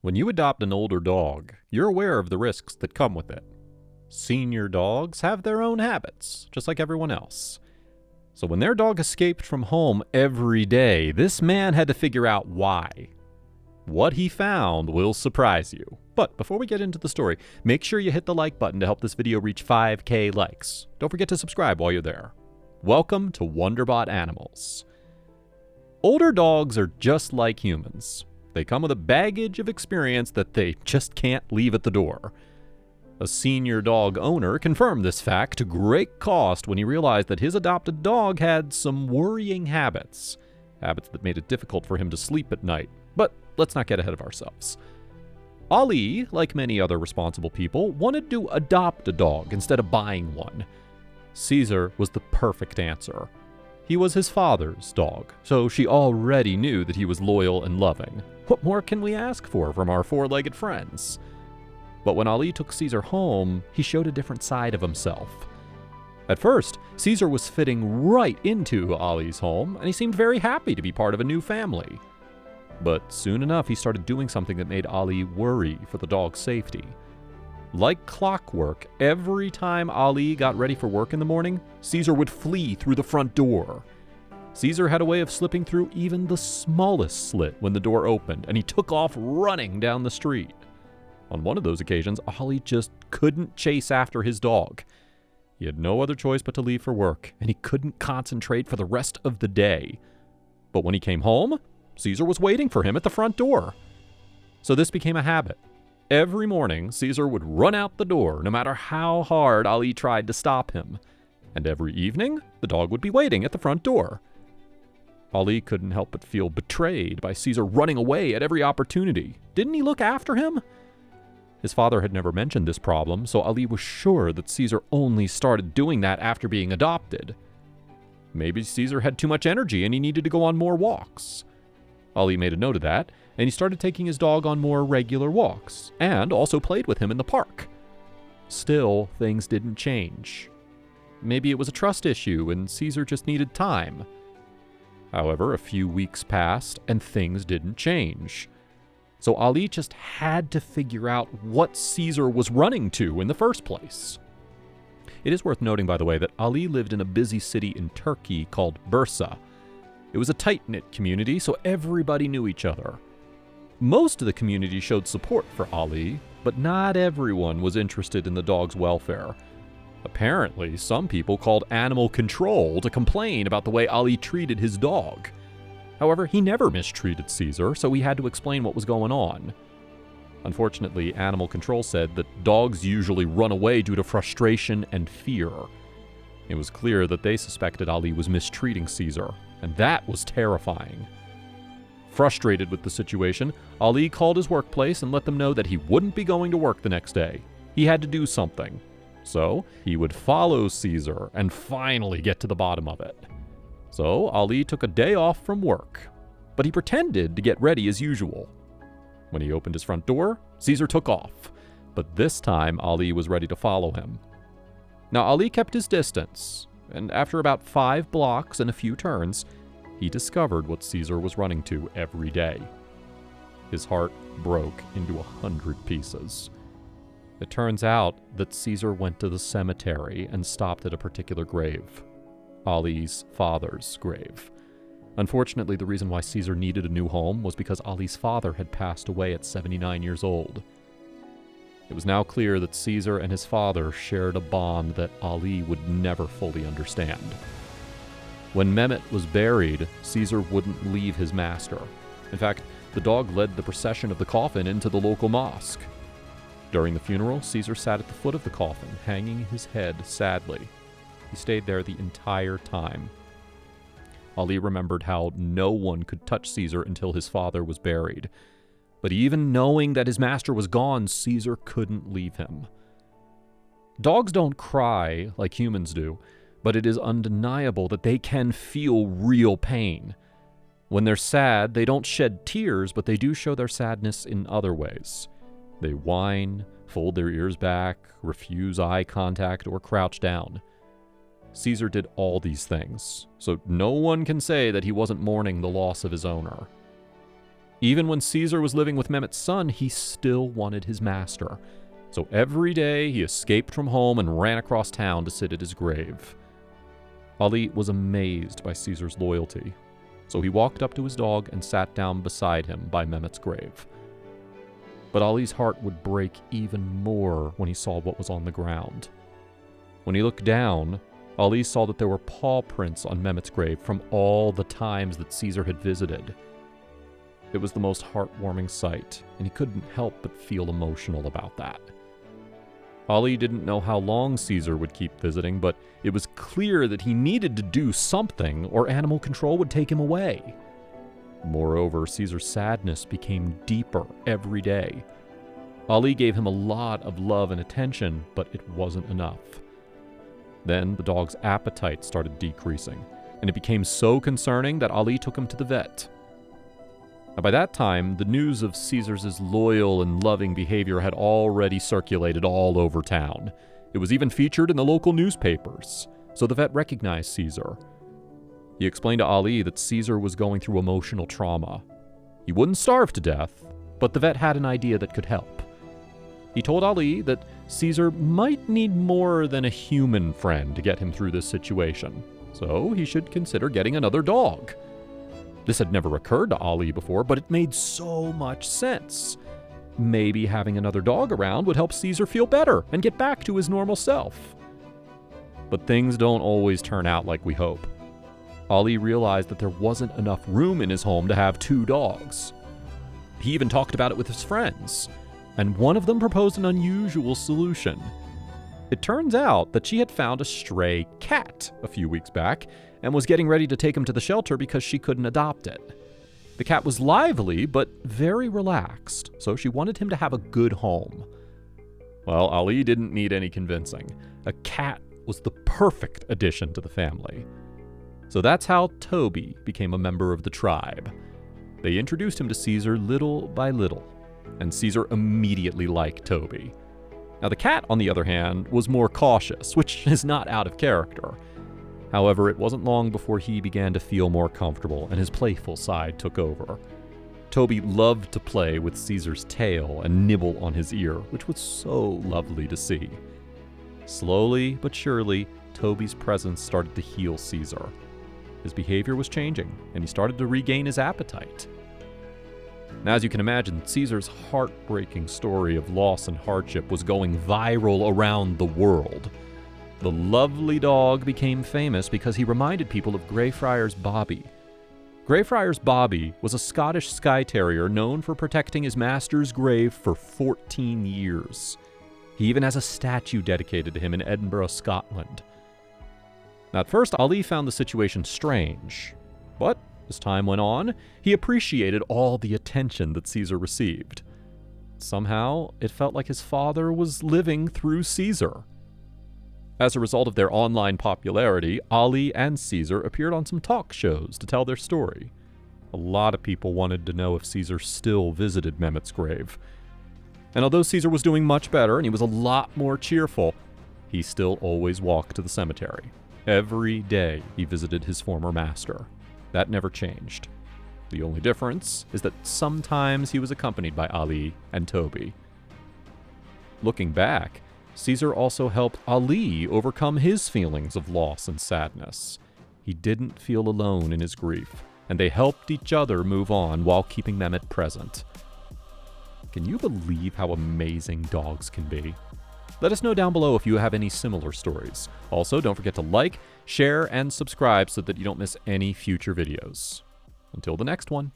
When you adopt an older dog, you're aware of the risks that come with it. Senior dogs have their own habits, just like everyone else. So when their dog escaped from home every day, this man had to figure out why. What he found will surprise you. But before we get into the story, make sure you hit the like button to help this video reach 5K likes. Don't forget to subscribe while you're there. Welcome to Wonderbot Animals. Older dogs are just like humans. They come with a baggage of experience that they just can't leave at the door. A senior dog owner confirmed this fact to great cost when he realized that his adopted dog had some worrying habits that made it difficult for him to sleep at night. But let's not get ahead of ourselves. Ali, like many other responsible people, wanted to adopt a dog instead of buying one. Caesar was the perfect answer. He was his father's dog, so she already knew that he was loyal and loving. What more can we ask for from our four-legged friends? But when Ali took Caesar home, he showed a different side of himself. At first, Caesar was fitting right into Ali's home, and he seemed very happy to be part of a new family. But soon enough, he started doing something that made Ali worry for the dog's safety. Like clockwork, every time Ali got ready for work in the morning, Caesar would flee through the front door. Caesar had a way of slipping through even the smallest slit when the door opened, and he took off running down the street. On one of those occasions, Ali just couldn't chase after his dog. He had no other choice but to leave for work, and he couldn't concentrate for the rest of the day. But when he came home, Caesar was waiting for him at the front door. So this became a habit. Every morning, Caesar would run out the door, no matter how hard Ali tried to stop him. And every evening, the dog would be waiting at the front door. Ali couldn't help but feel betrayed by Caesar running away at every opportunity. Didn't he look after him? His father had never mentioned this problem, so Ali was sure that Caesar only started doing that after being adopted. Maybe Caesar had too much energy and he needed to go on more walks. Ali made a note of that, and he started taking his dog on more regular walks, and also played with him in the park. Still, things didn't change. Maybe it was a trust issue and Caesar just needed time. However, a few weeks passed and things didn't change. So Ali just had to figure out what Caesar was running to in the first place. It is worth noting, by the way, that Ali lived in a busy city in Turkey called Bursa. It was a tight-knit community, so everybody knew each other. Most of the community showed support for Ali, but not everyone was interested in the dog's welfare. Apparently, some people called animal control to complain about the way Ali treated his dog. However, he never mistreated Caesar, so he had to explain what was going on. Unfortunately, animal control said that dogs usually run away due to frustration and fear. It was clear that they suspected Ali was mistreating Caesar, and that was terrifying. Frustrated with the situation, Ali called his workplace and let them know that he wouldn't be going to work the next day. He had to do something. So, he would follow Caesar and finally get to the bottom of it. So, Ali took a day off from work, but he pretended to get ready as usual. When he opened his front door, Caesar took off, but this time Ali was ready to follow him. Now, Ali kept his distance, and after about 5 blocks and a few turns, he discovered what Caesar was running to every day. His heart broke into 100 pieces. It turns out that Caesar went to the cemetery and stopped at a particular grave. Ali's father's grave. Unfortunately, the reason why Caesar needed a new home was because Ali's father had passed away at 79 years old. It was now clear that Caesar and his father shared a bond that Ali would never fully understand. When Mehmet was buried, Caesar wouldn't leave his master. In fact, the dog led the procession of the coffin into the local mosque. During the funeral, Caesar sat at the foot of the coffin, hanging his head sadly. He stayed there the entire time. Ali remembered how no one could touch Caesar until his father was buried. But even knowing that his master was gone, Caesar couldn't leave him. Dogs don't cry like humans do, but it is undeniable that they can feel real pain. When they're sad, they don't shed tears, but they do show their sadness in other ways. They whine, fold their ears back, refuse eye contact, or crouch down. Caesar did all these things, so no one can say that he wasn't mourning the loss of his owner. Even when Caesar was living with Mehmet's son, he still wanted his master. So every day he escaped from home and ran across town to sit at his grave. Ali was amazed by Caesar's loyalty, so he walked up to his dog and sat down beside him by Mehmet's grave. But Ali's heart would break even more when he saw what was on the ground. When he looked down, Ali saw that there were paw prints on Mehmet's grave from all the times that Caesar had visited. It was the most heartwarming sight, and he couldn't help but feel emotional about that. Ali didn't know how long Caesar would keep visiting, but it was clear that he needed to do something or animal control would take him away. Moreover, Caesar's sadness became deeper every day. Ali gave him a lot of love and attention, but it wasn't enough. Then the dog's appetite started decreasing, and it became so concerning that Ali took him to the vet. Now, by that time, the news of Caesar's loyal and loving behavior had already circulated all over town. It was even featured in the local newspapers, so the vet recognized Caesar. He explained to Ali that Caesar was going through emotional trauma. He wouldn't starve to death, but the vet had an idea that could help. He told Ali that Caesar might need more than a human friend to get him through this situation, so he should consider getting another dog. This had never occurred to Ali before, but it made so much sense. Maybe having another dog around would help Caesar feel better and get back to his normal self. But things don't always turn out like we hope. Ali realized that there wasn't enough room in his home to have 2 dogs. He even talked about it with his friends, and one of them proposed an unusual solution. It turns out that she had found a stray cat a few weeks back and was getting ready to take him to the shelter because she couldn't adopt it. The cat was lively but very relaxed, so she wanted him to have a good home. Well, Ali didn't need any convincing. A cat was the perfect addition to the family. So that's how Toby became a member of the tribe. They introduced him to Caesar little by little, and Caesar immediately liked Toby. Now, the cat, on the other hand, was more cautious, which is not out of character. However, it wasn't long before he began to feel more comfortable, and his playful side took over. Toby loved to play with Caesar's tail and nibble on his ear, which was so lovely to see. Slowly but surely, Toby's presence started to heal Caesar. His behavior was changing, and he started to regain his appetite. Now, as you can imagine, Caesar's heartbreaking story of loss and hardship was going viral around the world. The lovely dog became famous because he reminded people of Greyfriars Bobby. Greyfriars Bobby was a Scottish Skye Terrier known for protecting his master's grave for 14 years. He even has a statue dedicated to him in Edinburgh, Scotland. Now, at first, Ali found the situation strange, but as time went on, he appreciated all the attention that Caesar received. Somehow, it felt like his father was living through Caesar. As a result of their online popularity, Ali and Caesar appeared on some talk shows to tell their story. A lot of people wanted to know if Caesar still visited Mehmet's grave. And although Caesar was doing much better and he was a lot more cheerful, he still always walked to the cemetery. Every day he visited his former master. That never changed. The only difference is that sometimes he was accompanied by Ali and Toby. Looking back, Caesar also helped Ali overcome his feelings of loss and sadness. He didn't feel alone in his grief, and they helped each other move on while keeping Mehmet present. Can you believe how amazing dogs can be? Let us know down below if you have any similar stories. Also, don't forget to like, share, and subscribe so that you don't miss any future videos. Until the next one.